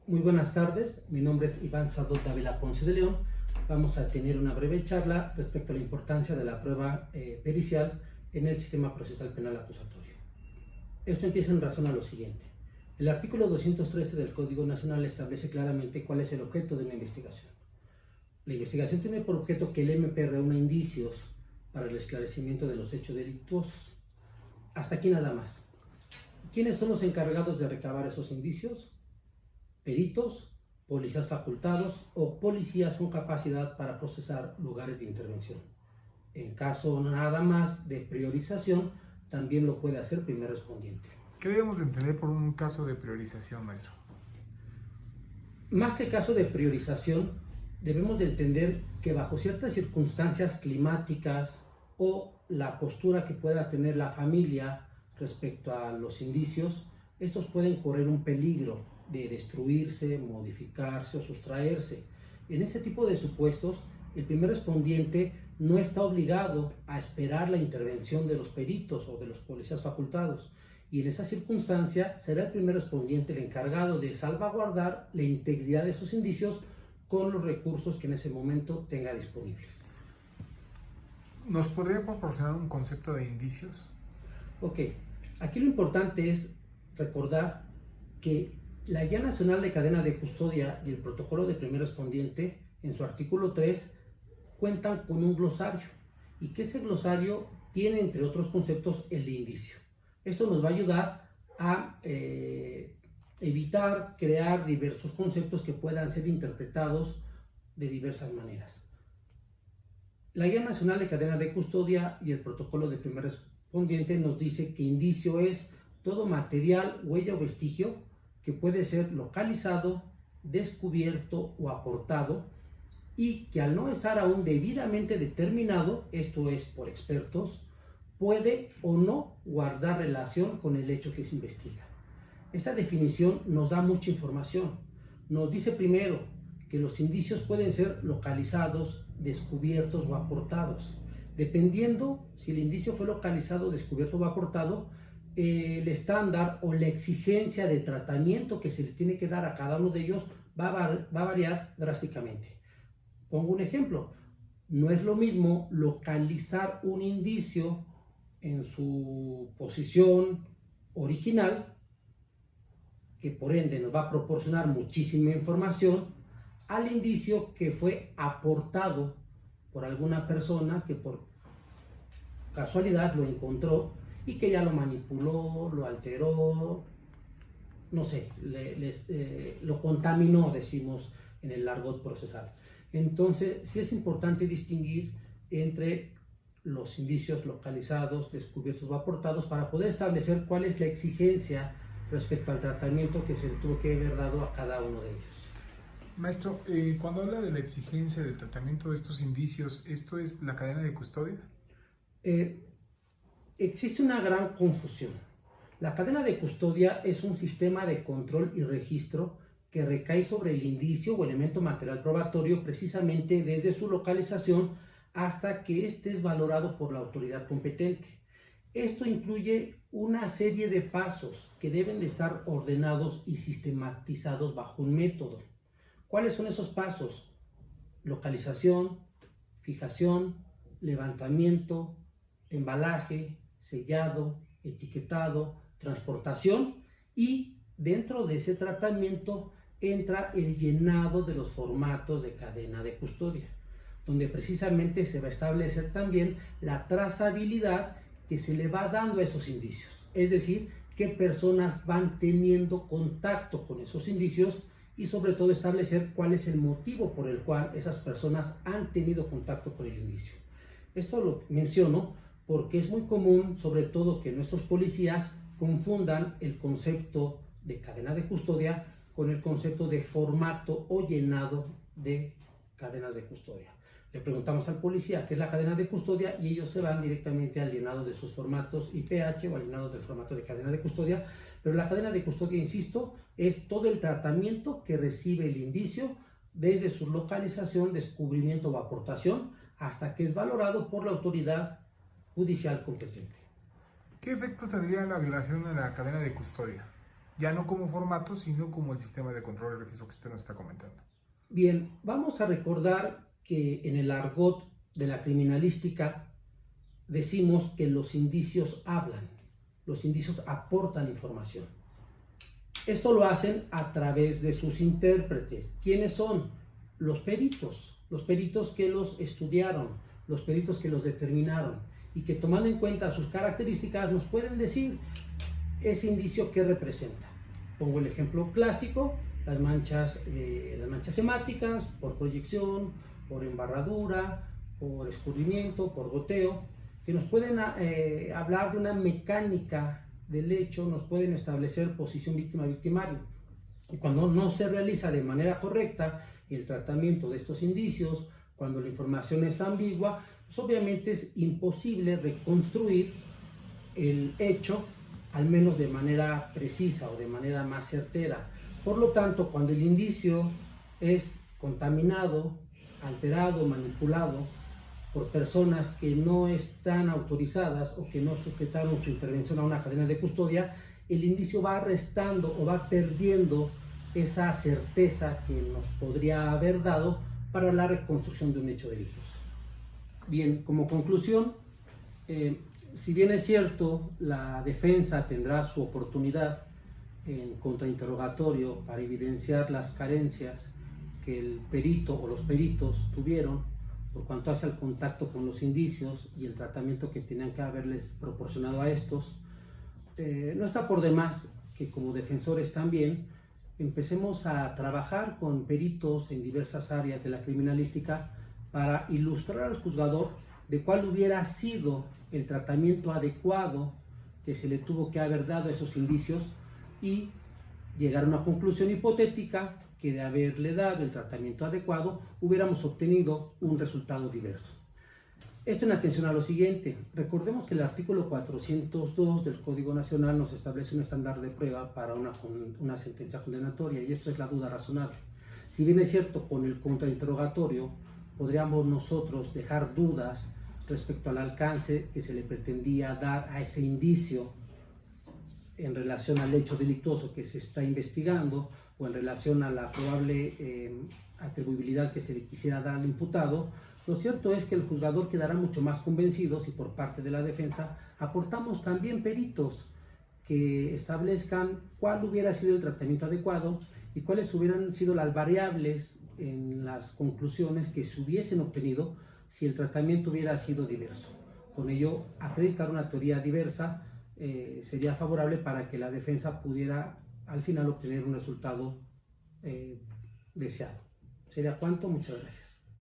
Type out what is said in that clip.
Muy buenas tardes, mi nombre es Iván Sadot Dávila Ponce de León. Vamos a tener una breve charla respecto a la importancia de la prueba pericial en el sistema procesal penal acusatorio. Esto empieza en razón a lo siguiente. El artículo 213 del Código Nacional establece claramente cuál es el objeto de una investigación. La investigación tiene por objeto que el MP reúna indicios para el esclarecimiento de los hechos delictuosos. Hasta aquí nada más. ¿Quiénes son los encargados de recabar esos indicios? Peritos, policías facultados o policías con capacidad para procesar lugares de intervención. En caso nada más de priorización, también lo puede hacer primer respondiente. ¿Qué debemos entender por un caso de priorización, maestro? Más que caso de priorización, debemos de entender que bajo ciertas circunstancias climáticas o la postura que pueda tener la familia respecto a los indicios, estos pueden correr un peligro de destruirse, modificarse o sustraerse. En ese tipo de supuestos, el primer respondiente no está obligado a esperar la intervención de los peritos o de los policías facultados, y en esa circunstancia será el primer respondiente el encargado de salvaguardar la integridad de esos indicios con los recursos que en ese momento tenga disponibles. ¿Nos podría proporcionar un concepto de indicios? Ok, aquí lo importante es recordar que la Guía Nacional de Cadena de Custodia y el Protocolo de Primer Respondiente, en su artículo 3, cuentan con un glosario, y que ese glosario tiene, entre otros conceptos, el de indicio. Esto nos va a ayudar a evitar crear diversos conceptos que puedan ser interpretados de diversas maneras. La Guía Nacional de Cadena de Custodia y el Protocolo de Primer Respondiente nos dice que indicio es todo material, huella o vestigio que puede ser localizado, descubierto o aportado, y que al no estar aún debidamente determinado, esto es por expertos, puede o no guardar relación con el hecho que se investiga. Esta definición nos da mucha información. Nos dice primero que los indicios pueden ser localizados, descubiertos o aportados. Dependiendo si el indicio fue localizado, descubierto o aportado, el estándar o la exigencia de tratamiento que se le tiene que dar a cada uno de ellos va a variar drásticamente. Pongo un ejemplo. No es lo mismo localizar un indicio en su posición original, que por ende nos va a proporcionar muchísima información, al indicio que fue aportado por alguna persona que por casualidad lo encontró y que ya lo manipuló, lo alteró, no sé, lo contaminó, decimos en el argot procesal. Entonces, sí es importante distinguir entre los indicios localizados, descubiertos o aportados para poder establecer cuál es la exigencia respecto al tratamiento que se le tuvo que haber dado a cada uno de ellos. Maestro, cuando habla de la exigencia del tratamiento de estos indicios, ¿esto es la cadena de custodia? Existe una gran confusión. La cadena de custodia es un sistema de control y registro que recae sobre el indicio o elemento material probatorio precisamente desde su localización hasta que éste es valorado por la autoridad competente. Esto incluye una serie de pasos que deben de estar ordenados y sistematizados bajo un método. ¿Cuáles son esos pasos? Localización, fijación, levantamiento, embalaje, sellado, etiquetado, transportación, y dentro de ese tratamiento entra el llenado de los formatos de cadena de custodia, donde precisamente se va a establecer también la trazabilidad que se le va dando a esos indicios, es decir, qué personas van teniendo contacto con esos indicios y sobre todo establecer cuál es el motivo por el cual esas personas han tenido contacto con el indicio. Esto lo menciono porque es muy común, sobre todo, que nuestros policías confundan el concepto de cadena de custodia con el concepto de formato o llenado de cadenas de custodia. Le preguntamos al policía qué es la cadena de custodia y ellos se van directamente al llenado de sus formatos IPH o al llenado del formato de cadena de custodia, pero la cadena de custodia, insisto, es todo el tratamiento que recibe el indicio desde su localización, descubrimiento o aportación hasta que es valorado por la autoridad judicial competente. ¿Qué efecto tendría la violación de la cadena de custodia? ya no como formato, sino como el sistema de control y registro que usted nos está comentando. Bien, vamos a recordar que en el argot de la criminalística decimos que los indicios hablan, los indicios aportan información. Esto lo hacen a través de sus intérpretes. ¿Quiénes son? Los peritos que los estudiaron, los peritos que los determinaron y que tomando en cuenta sus características nos pueden decir ese indicio que representa. Pongo el ejemplo clásico, las manchas hemáticas por proyección, por embarradura, por escurrimiento, por goteo, que nos pueden hablar de una mecánica del hecho, nos pueden establecer posición víctima-victimario. Y cuando no se realiza de manera correcta el tratamiento de estos indicios, cuando la información es ambigua, pues obviamente es imposible reconstruir el hecho, al menos de manera precisa o de manera más certera. Por lo tanto, cuando el indicio es contaminado, alterado, manipulado por personas que no están autorizadas o que no sujetaron su intervención a una cadena de custodia, el indicio va restando o va perdiendo esa certeza que nos podría haber dado para la reconstrucción de un hecho delictuoso. Bien, como conclusión, si bien es cierto, la defensa tendrá su oportunidad en contrainterrogatorio para evidenciar las carencias que el perito o los peritos tuvieron por cuanto hace al contacto con los indicios y el tratamiento que tenían que haberles proporcionado a estos, no está por demás que como defensores también empecemos a trabajar con peritos en diversas áreas de la criminalística para ilustrar al juzgador de cuál hubiera sido el tratamiento adecuado que se le tuvo que haber dado a esos indicios y llegar a una conclusión hipotética que de haberle dado el tratamiento adecuado hubiéramos obtenido un resultado diverso. Esto en atención a lo siguiente. Recordemos que el artículo 402 del Código Nacional nos establece un estándar de prueba para una sentencia condenatoria y esto es la duda razonable. Si bien es cierto, con el contrainterrogatorio podríamos nosotros dejar dudas respecto al alcance que se le pretendía dar a ese indicio en relación al hecho delictuoso que se está investigando o en relación a la probable atribuibilidad que se le quisiera dar al imputado. Lo cierto es que el juzgador quedará mucho más convencido si por parte de la defensa aportamos también peritos que establezcan cuál hubiera sido el tratamiento adecuado y cuáles hubieran sido las variables en las conclusiones que se hubiesen obtenido si el tratamiento hubiera sido diverso. Con ello, acreditar una teoría diversa sería favorable para que la defensa pudiera al final obtener un resultado deseado. ¿Sería cuánto? Muchas gracias.